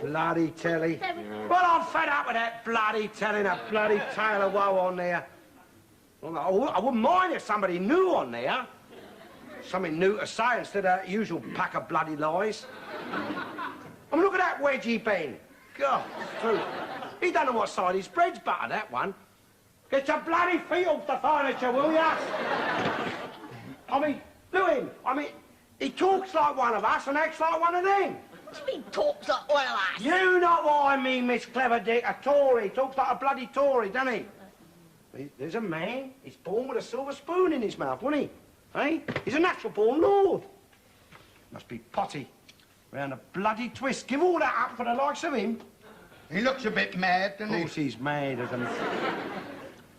Bloody telly. Well, I'm fed up with that bloody telling a bloody tale of woe on there. Well, I wouldn't mind if somebody new on there. Something new to say instead of that usual pack of bloody lies. I mean, look at that Wedgie Ben. God, it's true. He don't know what side his bread's butter, that one. Get your bloody feet off the furniture, will ya? I mean, look at him. I mean, he talks like one of us and acts like one of them. What do you mean, talks like one of us? You know what I mean, Miss Clever Dick. A Tory. Talks like a bloody Tory, doesn't he? There's a man. He's born with a silver spoon in his mouth, wasn't he? Eh? He's a natural-born lord. Must be potty. Round a bloody twist. Give all that up for the likes of him. He looks a bit mad, doesn't he? Of course he's mad as a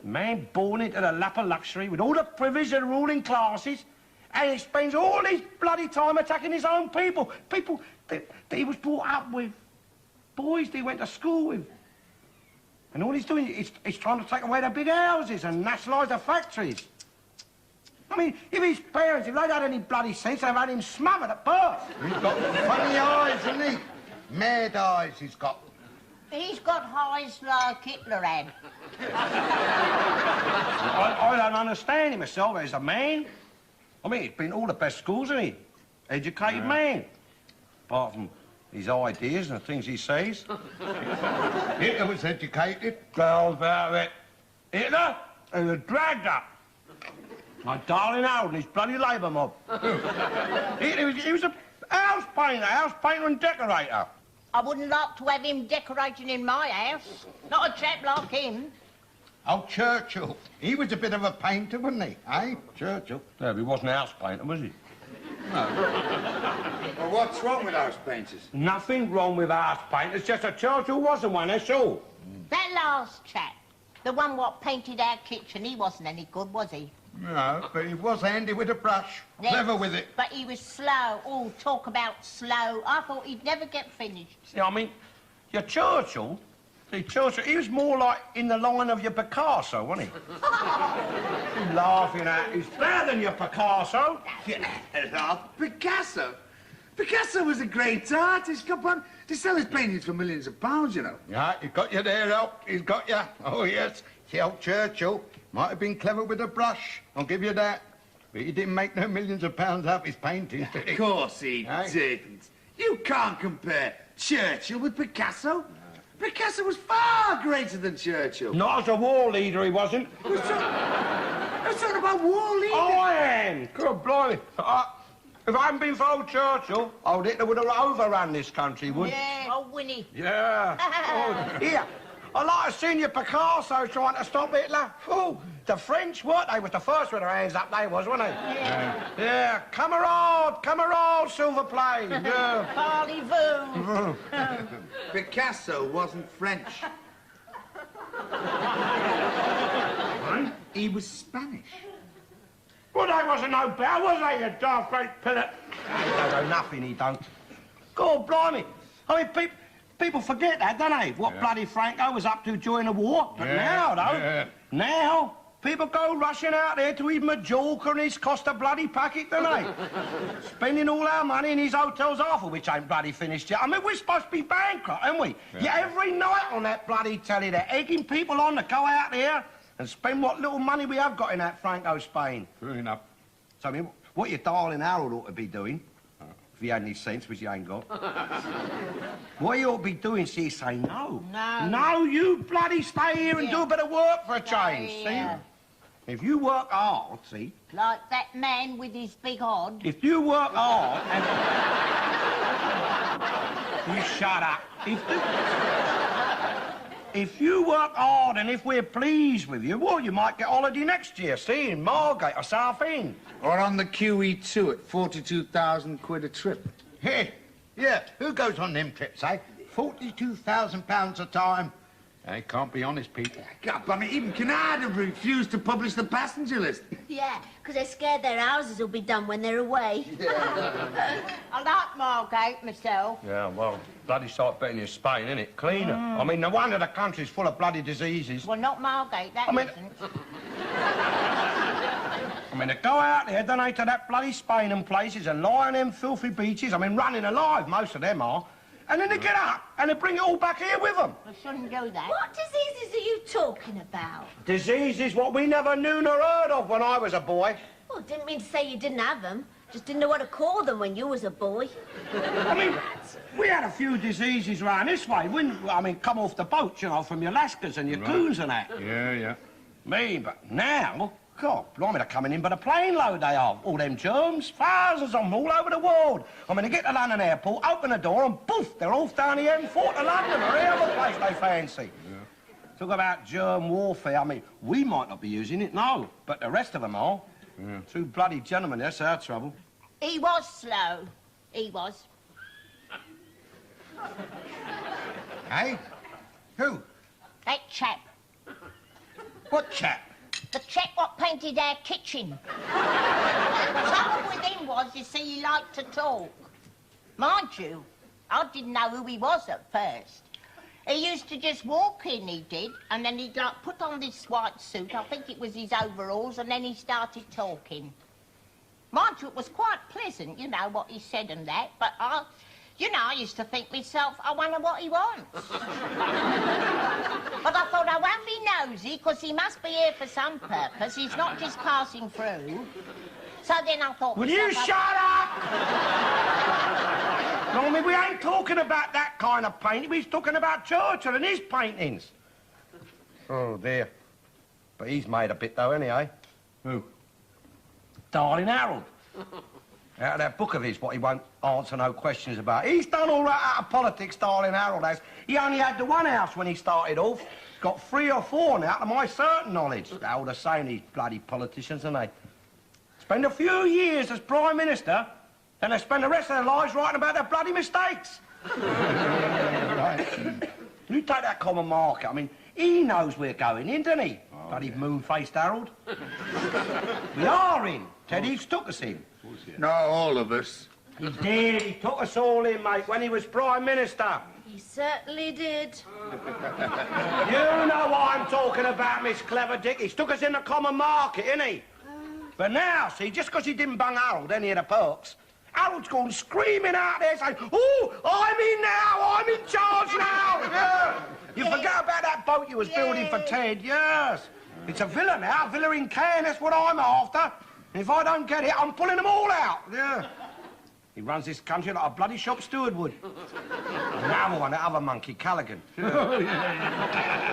man born into the lap of luxury with all the privilege of the ruling classes, and he spends all his bloody time attacking his own people. People that he was brought up with. Boys that he went to school with. And all he's doing is he's trying to take away the big houses and nationalise the factories. I mean, if his parents, if they'd had any bloody sense, they'd have had him smothered at birth. He's got funny eyes, hasn't he? Mad eyes he's got. He's got eyes like Hitler had. I don't understand him myself as a man. I mean, he's been to all the best schools, hasn't he? Educated man. Apart from his ideas and the things he says. Hitler was educated. Girls about it. Hitler? He was dragged up. My darling Harold and his bloody Labour mob. he was a house painter and decorator. I wouldn't like to have him decorating in my house. Not a chap like him. Oh, Churchill. He was a bit of a painter, wasn't he, eh? Churchill? No, he wasn't a house painter, was he? No. Well, what's wrong with house painters? Nothing wrong with house painters, just that Churchill wasn't one, that's all. That last chap, the one what painted our kitchen, he wasn't any good, was he? No, but he was handy with a brush. Yes, Clever with it. But he was slow. Oh, talk about slow. I thought he'd never get finished. See, I mean, your Churchill, he was more like in the line of your Picasso, wasn't he? You're laughing at, he's better than your Picasso. Yeah, Picasso? Picasso was a great artist. Come on, to sell his paintings for millions of pounds, you know. Yeah, he's got you there, Al. He's got you. Oh, yes. The old Churchill might have been clever with a brush. I'll give you that. But he didn't make no millions of pounds out of his paintings, did he? Of course he didn't. You can't compare Churchill with Picasso. No. Picasso was far greater than Churchill. Not as a war leader, he wasn't. Who's talking about war leader? I am. Good blimey. If it hadn't been for old Churchill, old Hitler would have overrun this country, wouldn't he? Yeah, old Winnie. Yeah. Oh, here, I like to see your Picasso trying to stop Hitler. Oh, the French, what? They was the first with their hands up, they was, weren't they? Yeah. Yeah, camarade, silver plate. Yeah. Parlez-vous. Picasso wasn't French. He was Spanish. Well, they wasn't no better, was they, you daft great pilot? He don't know nothing, he don't. God blimey. I mean, people forget that, don't they? What bloody Franco was up to during the war. But now, though, now, people go rushing out there to his Majorca and his Costa bloody packet, don't they? Spending all our money in his hotels, half of which ain't bloody finished yet. I mean, we're supposed to be bankrupt, aren't we? Yeah, every night on that bloody telly, they're egging people on to go out there and spend what little money we have got in that Franco Spain. True enough. So, I mean, what your darling Harold ought to be doing, if he had any sense, which he ain't got, what he ought to be doing, see, is say no. No. No, you bloody stay here and do a bit of work for a change, see? If you work hard, see? Like that man with his big hod. If you work hard and... You shut up. If you work hard and if we're pleased with you, well, you might get holiday next year, see, in Margate or Southend. Or on the QE2 at 42,000 quid a trip. Hey, yeah, who goes on them trips, eh? £42,000 a time. They can't be honest people. God, I mean, even Canada refused to publish the passenger list. Yeah, because they're scared their houses will be done when they're away. I like Margate myself. Yeah, well, bloody sight better than Spain, innit? Cleaner. I mean, no wonder the country's full of bloody diseases. Well, not Margate, that I mean- isn't. I mean, they go out there, don't they, to that bloody Spain and places and lie on them filthy beaches. I mean, running alive, most of them are. And then they get up and they bring it all back here with them. I shouldn't do that. What diseases are you talking about? Diseases what we never knew nor heard of when I was a boy. Well, didn't mean to say you didn't have them. Just didn't know what to call them when you was a boy. I mean, we had a few diseases round this way. Come off the boats, you know, from your Lascars and your coons and that. Yeah. Me, but now, God, blimey, they're coming in by the plane load, they are. All them germs, thousands of them all over the world. I mean, they get to London Airport, open the door, and poof, they're off down the M4 to London or any other place they fancy. Yeah. Talk about germ warfare. I mean, we might not be using it, no, but the rest of them are. Yeah. Two bloody gentlemen, that's our trouble. He was slow. He was. Hey? Who? That chap. What chap? The chap what painted our kitchen. The trouble with him was, you see, he liked to talk. Mind you, I didn't know who he was at first. He used to just walk in, he did, and then he'd, like, put on this white suit, I think it was his overalls, and then he started talking. Mind you, it was quite pleasant, you know, what he said and that, but I used to think myself, I wonder what he wants. But I thought, I won't be nosy, because he must be here for some purpose. He's not just passing through. So then I thought... Will you shut up? No, I mean, we ain't talking about that kind of painting. We're talking about Churchill and his paintings. Oh, dear. But he's made a bit, though, anyway. Who? Darling Harold. Out of that book of his, what he won't answer no questions about. He's done all right out of politics, Darling Harold has. He only had the one house when he started off. Got 3 or 4 now, to my certain knowledge. All the same, these bloody politicians, aren't they? Spend a few years as Prime Minister, then they spend the rest of their lives writing about their bloody mistakes. Right. You take that common market, I mean, he knows we're going in, doesn't he? Oh, bloody yeah. Moon-faced Harold. We are in. Teddy's took us in. Not all of us. He did. He took us all in, mate, when he was Prime Minister. He certainly did. You know what I'm talking about, Miss Clever Dick. He's took us in the common market, isn't he? But now, see, just because he didn't bung Harold any of the perks, Harold's gone screaming out there saying, oh, I'm in now, I'm in charge now. Yeah. You forget about that boat you was building for Ted, yes. It's a villa now, a villa in Cannes, that's what I'm after. And if I don't get it, I'm pulling them all out. Yeah. He runs this country like a bloody shop steward would. Another one, that other monkey, Callaghan. Yeah.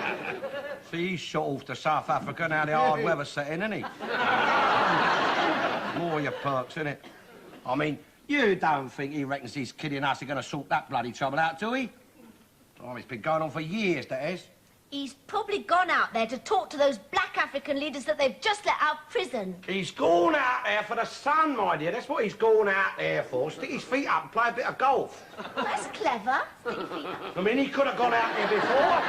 See, he's shot off to South Africa, now the hard weather set in, isn't he? More your perks, innit? I mean, you don't think he reckons he's kidding us are going to sort that bloody trouble out, do he? Oh, it's been going on for years, that is. He's probably gone out there to talk to those black African leaders that they've just let out of prison. He's gone out there for the sun, my dear. That's what he's gone out there for. Stick his feet up and play a bit of golf. That's clever. Stick your feet up. I mean, he could have gone out there before.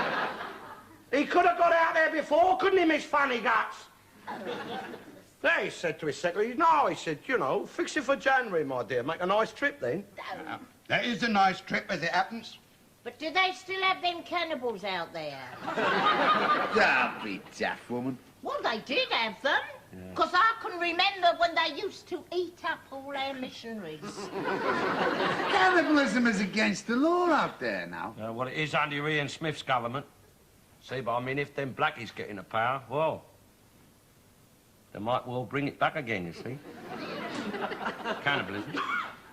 He could have got out there before, couldn't he, Miss Funny Guts? There, he said to his secretary, no, he said, you know, fix it for January, my dear. Make a nice trip then. That is a nice trip, as it happens. But do they still have them cannibals out there? Don't be daft, woman. Well, they did have them. Because I can remember when they used to eat up all our missionaries. Cannibalism is against the law out there now. Well, it is under Ian Smith's government. See, but I mean, if them blackies get into power, well, they might well bring it back again, you see. Cannibalism.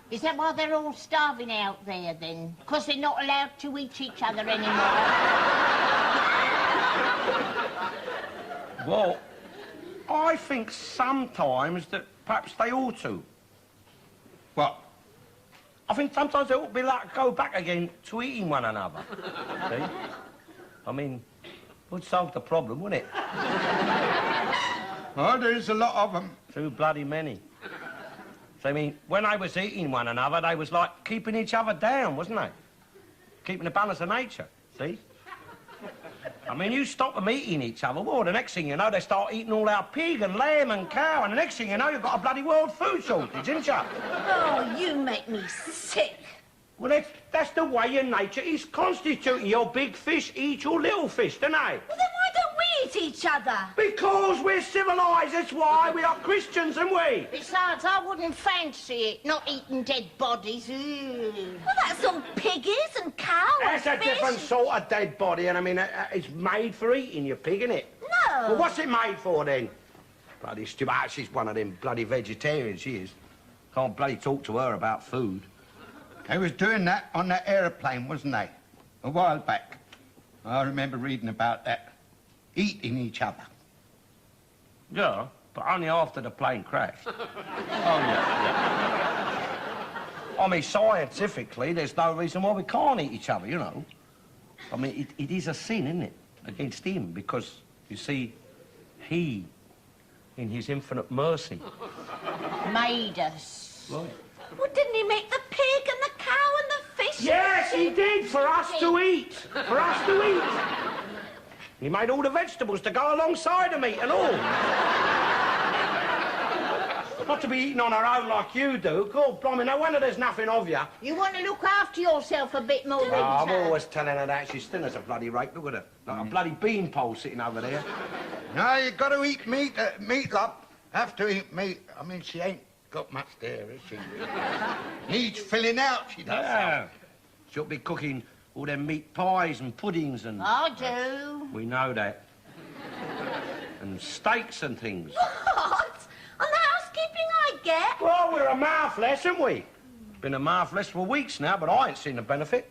Is that why they're all starving out there, then? Because they're not allowed to eat each other anymore? Well, I think sometimes that perhaps they ought to. What? I think sometimes they ought to be like go back again to eating one another. See? I mean, would solve the problem, wouldn't it? Oh, there's a lot of them. Too bloody many. So, I mean, when they was eating one another, they was like keeping each other down, wasn't they? keeping the balance of nature, see? I mean, you stop them eating each other, well, the next thing you know, they start eating all our pig and lamb and cow, and the next thing you know, you've got a bloody world food shortage, haven't you? Oh, you make me sick. Well, that's the way your nature is constituted. Your big fish eat your little fish, don't they? Well, then why don't we eat each other? Because we're civilised, that's why. We are Christians, aren't we? Besides, I wouldn't fancy it, not eating dead bodies. Ooh. Well, that's all piggies and cow That's and a fish. different sort of dead body, and I mean, it's made for eating, your pig, isn't it? No. Well, what's it made for, then? Bloody stupid. Ah, she's one of them bloody vegetarians, she is. Can't bloody talk to her about food. They was doing that on that aeroplane, wasn't they? A while back. I remember reading about that. Eating each other. Yeah, but only after the plane crashed. Oh, yeah. I mean, scientifically, there's no reason why we can't eat each other, you know. I mean, it is a sin, isn't it, against him, because, you see, he, in his infinite mercy... Made us. Right. Well, didn't he make the pig and the cow and the fish? Yes, he did, for us to eat. For us to eat. He made all the vegetables to go alongside of meat and all. Not to be eaten on our own like you do. God, blimey, no wonder there's nothing of you. You want to look after yourself a bit more, Winter. I'm always telling her that. She's thin as a bloody rake. Look at her. Like a bloody beanpole sitting over there. No, you got to eat meat, meat, love. Have to eat meat. I mean, she ain't got much there, has she? Needs filling out, she does. Yeah. She'll be cooking all them meat pies and puddings and... I do. We know that. And steaks and things. What? On the housekeeping I get? Well, we're a mouth less, aren't we? Been a mouth less for weeks now, but I ain't seen the benefit.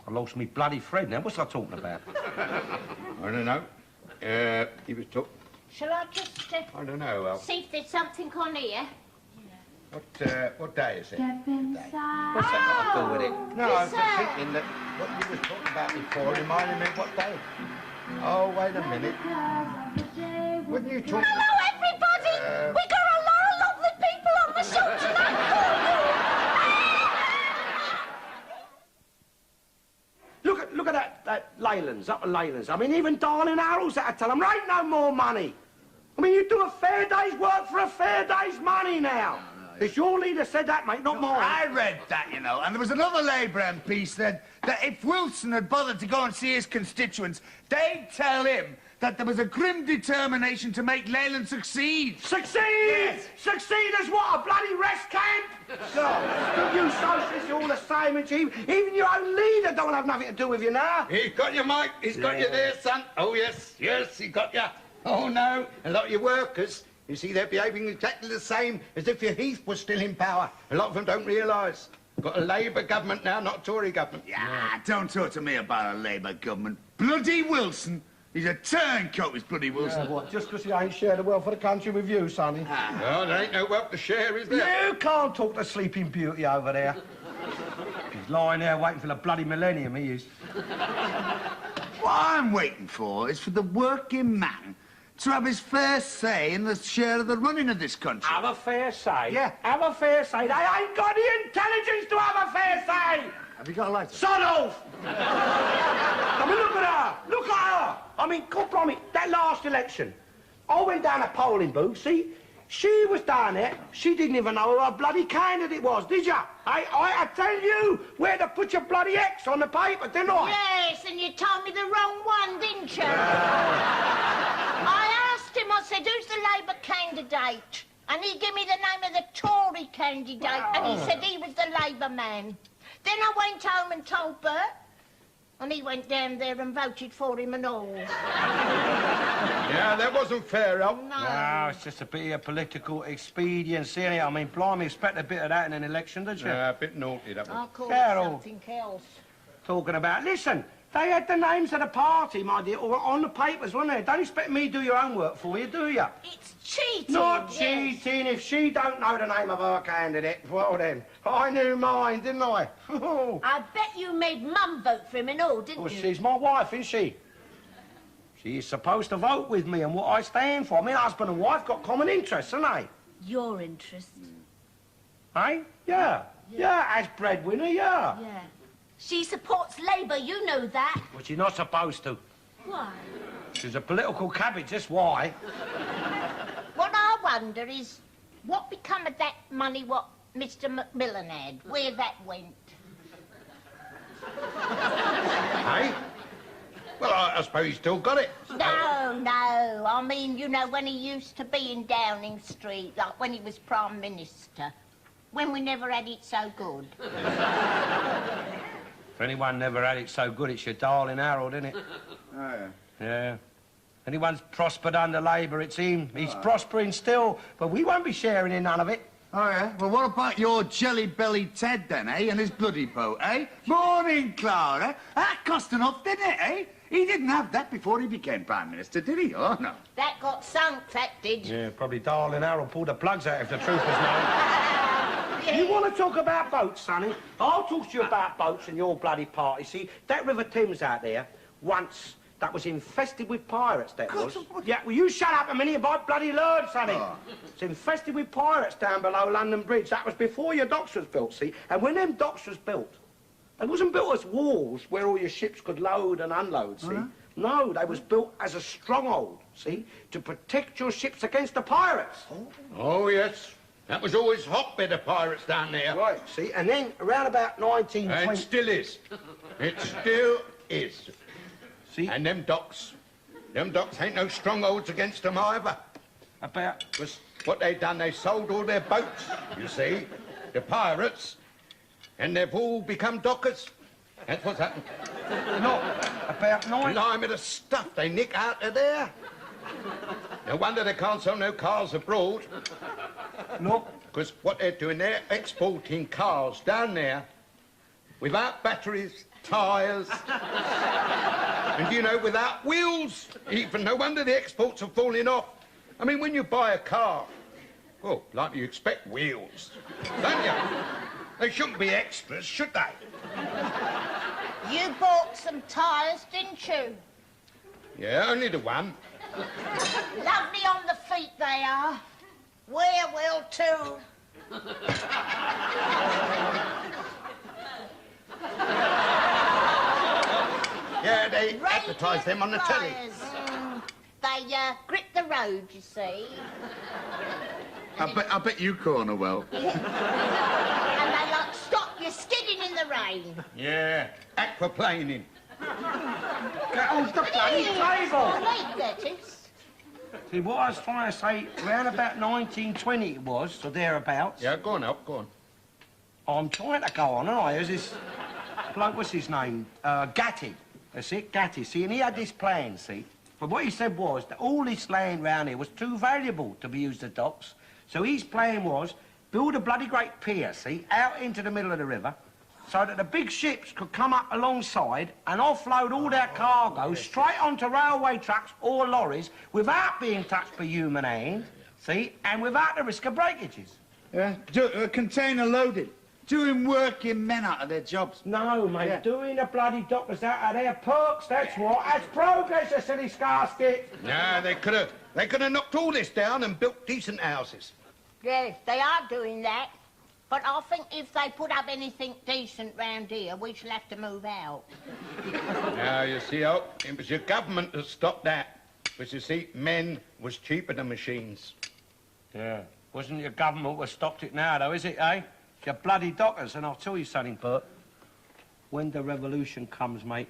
I lost me bloody Fred now. What's I talking about? I don't know. He was talking... Shall I just I don't know. see if there's something on here? What day is it? What's that got to do with it? No, I was just thinking that what you was talking about before reminded me of what day. Oh, wait a minute. Wouldn't you talk... Hello, everybody! We got a lot of lovely people on the show tonight Look at that Leyland's, up at Leyland's. I mean, even Darling Harold's had to tell them there ain't no more money. I mean, you do a fair day's work for a fair day's money now. It's your leader said that, mate, not mine. I read that, you know, and there was another Labour MP said that if Wilson had bothered to go and see his constituents, they'd tell him that there was a grim determination to make Leyland succeed. Succeed! Yes. Succeed as what, a bloody rest camp? God, you socialists are all the same, and even your own leader don't have nothing to do with you now. He's got you, Mike. He's got you there, son. Oh, yes, he got you. Oh, no, a lot of your workers, you see, they're behaving exactly the same as if your Heath was still in power. A lot of them don't realise. Got a Labour government now, not a Tory government. Yeah, don't talk to me about a Labour government. Bloody Wilson. He's a turncoat, this bloody Wilson. Yeah, what, just because he ain't shared the wealth of the country with you, sonny? Well, there ain't no wealth to share, is there? You can't talk to Sleeping Beauty over there. He's lying there waiting for the bloody millennium, he is. What I'm waiting for is for the working man to have his fair say in the share of the running of this country. Have a fair say? Yeah. Have a fair say? They ain't got the intelligence to have a fair say! Have you got a lighter? Son off! I mean, look at her! Look at her! I mean, God blimey, that last election, I went down a polling booth, see? She was down there, she didn't even know who her bloody candidate was, did ya? I tell you where to put your bloody X on the paper, didn't I? Yes, and you told me the wrong one, didn't you? I asked him, I said, who's the Labour candidate? And he gave me the name of the Tory candidate, and he said he was the Labour man. Then I went home and told Bert, and he went down there and voted for him and all. Yeah, that wasn't fair, Al. No, it's just a bit of political expediency, innit? I mean, blimey, expect a bit of that in an election, don't you? Yeah, a bit naughty, that was. I'll call Carol. it something else. Talking about, listen, they had the names of the party, my dear, on the papers, weren't they? Don't expect me to do your own work for you, do you? It's cheating. Not Yes. cheating. If she don't know the name of her candidate, well then, I knew mine, didn't I? I bet you made Mum vote for him and all, didn't Well, you? she's my wife, isn't she? She's supposed to vote with me and what I stand for. I mean, husband and wife got common interests, haven't they? Your interest. Eh? Yeah. Yeah, as breadwinner, yeah. Yeah. She supports Labour, you know that. Well, she's not supposed to. Why? She's a political cabbage, that's why. What I wonder is, what become of that money what Mr. Macmillan had? Where that went? Hey? Well, I suppose he's still got it. No, no. I mean, you know, when he used to be in Downing Street, like when he was Prime Minister, when we never had it so good. If anyone never had it so good, it's your darling Harold, isn't it? Oh, yeah. Yeah. Anyone's prospered under Labour, it's him. He's prospering still, but we won't be sharing in none of it. Oh, yeah? Well, what about your jelly-bellied Ted, then, eh? And his bloody boat, eh? Morning, Clara. That cost enough, didn't it, eh? He didn't have that before he became Prime Minister, did he? Oh, no. That got sunk, that did. Yeah, probably darling Harold pulled the plugs out if the truth was known. You want to talk about boats, Sonny? I'll talk to you about boats and your bloody party. See, that River Thames out there, once, that was infested with pirates, that was. Yeah, well, you shut up a minute about bloody learned, Sonny. Oh. It's infested with pirates down below London Bridge. That was before your docks was built, see? And when them docks was built, they wasn't built as walls where all your ships could load and unload, see? No, they was built as a stronghold, see? To protect your ships against the pirates. Oh, yes. That was always hotbed of pirates down there. Right, see? And then around about 1920... It still is. It still is. See? And them docks ain't no strongholds against them either. About... Because what they done, they sold all their boats, you see, the pirates, and they've all become dockers. That's what's happened. No, about 9... Blimey, the stuff they nick out of there. No wonder they can't sell no cars abroad. Look. Because what they're doing, they're exporting cars down there without batteries, tyres, and, you know, without wheels even. No wonder the exports are falling off. I mean, when you buy a car, well, like you expect wheels, don't you? They shouldn't be extras, should they? You bought some tyres, didn't you? Yeah, only the one. Lovely on the feet they are. Wear well, too. Yeah, they advertise them on the telly. They grip the road, you see. I bet you corner well. And they like stop you skidding in the rain. Yeah, aquaplaning. Get off the bloody table! Like that is. See, what I was trying to say, around about 1920 it was, or thereabouts. Yeah, go on, Up, go on. I'm trying to go on, aren't I? There's this bloke, what's his name? Gatty. That's it, Gatty. See, and he had this plan, see? But what he said was that all this land round here was too valuable to be used as docks. So his plan was, build a bloody great pier, see, out into the middle of the river, so that the big ships could come up alongside and offload all their cargo straight onto railway trucks or lorries without being touched by human hand, see, and without the risk of breakages. Yeah? Container loaded. Doing working men out of their jobs. No, mate, Yeah. doing the bloody dockers out of their perks, that's what. That's progress, you silly scarsket. Yeah, they could have knocked all this down and built decent houses. Yes, they are doing that. But I think if they put up anything decent round here, we shall have to move out. Now, you see, Oak, it was your government that stopped that. Because, you see, men was cheaper than machines. Yeah, wasn't your government what stopped it now, though, is it, eh? Your bloody dockers, and I'll tell you something, Bert. When the revolution comes, mate,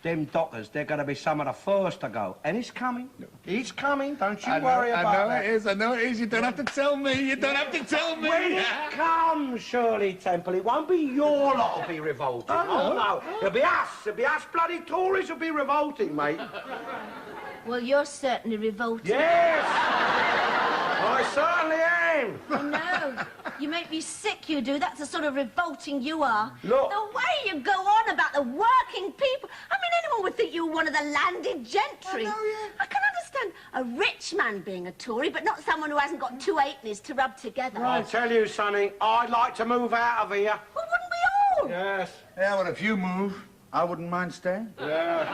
them dockers, they're going to be some of the first to go. And it's coming. It's coming. Don't you worry about that. I know it is. You don't have to tell me. You don't have to tell me. When it comes, Shirley Temple, it won't be your lot who'll be revolting. Oh, no. It'll be us. It'll be us bloody Tories who'll be revolting, mate. Well, you're certainly revolting. Yes! I certainly am. I know. You make me sick, you do. That's the sort of revolting you are. Look. The way you go on about the working people. I mean, anyone would think you were one of the landed gentry. I know, yeah. I can understand a rich man being a Tory, but not someone who hasn't got two halfpennies to rub together. I tell you, Sonny, I'd like to move out of here. Well, wouldn't we all? Yes. Yeah, well, if you move, I wouldn't mind staying. Yeah.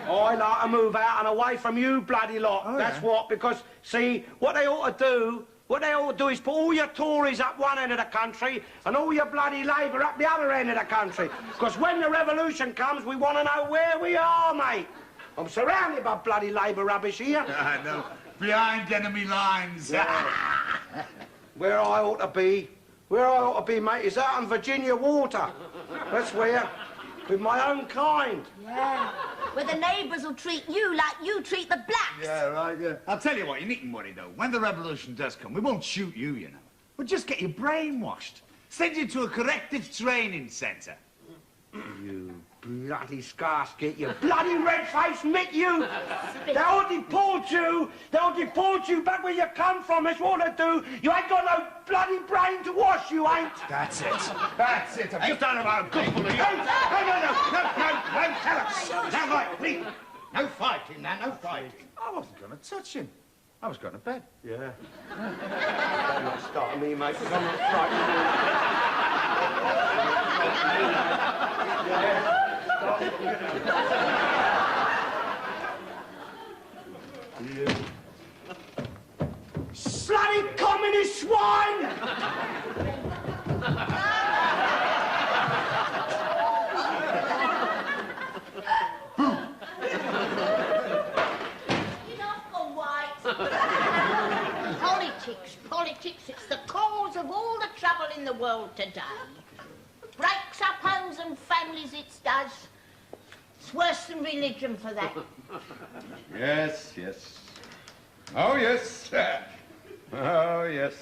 I like to move out and away from you bloody lot. Oh, That's yeah. what, because, see, what they ought to do, What they ought to do is put all your Tories up one end of the country and all your bloody Labour up the other end of the country. Because when the revolution comes, we want to know where we are, mate. I'm surrounded by bloody Labour rubbish here. I know. Behind enemy lines. Where I ought to be, mate, is out on Virginia water. That's where, with my own kind. Yeah. Where the neighbours will treat you like you treat the blacks. Yeah, right, yeah. I'll tell you what, you needn't worry, though. When the revolution does come, we won't shoot you, you know. We'll just get you brainwashed. Send you to a corrective training centre. You bloody scarsket, you bloody red-faced mick, you! They'll deport you! They'll deport you back where you come from, that's what they do! You ain't got no bloody brain to wash, you ain't! That's it. That's it. I've just done about a good full of you. No, tell us. Now, Mike, please. No fighting, now, no fighting. I wasn't going to touch him. I was going to bed. Yeah. Don't not start me, mate, because I'm not frightened. You. Bloody communist swine! Politics, it's the cause of all the trouble in the world today. Breaks up homes and families, it does. It's worse than religion for that. Yes, yes. Oh, yes. Oh, yes.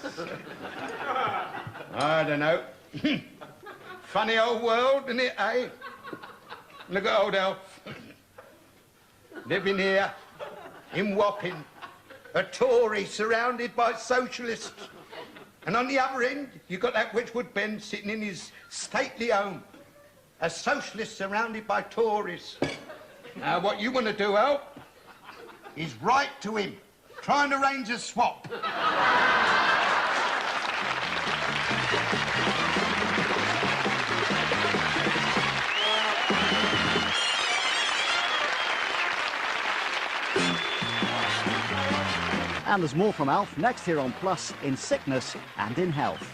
I don't know. Funny old world, isn't it, eh? Look at old Elf. Living here in Wapping. A Tory surrounded by socialists. And on the other end, you've got that Wedgwood Ben sitting in his stately home. A socialist surrounded by Tories. Now, what you want to do, Al, is write to him. Try and arrange a swap. And there's more from Alf next here on Plus, in Sickness and in Health.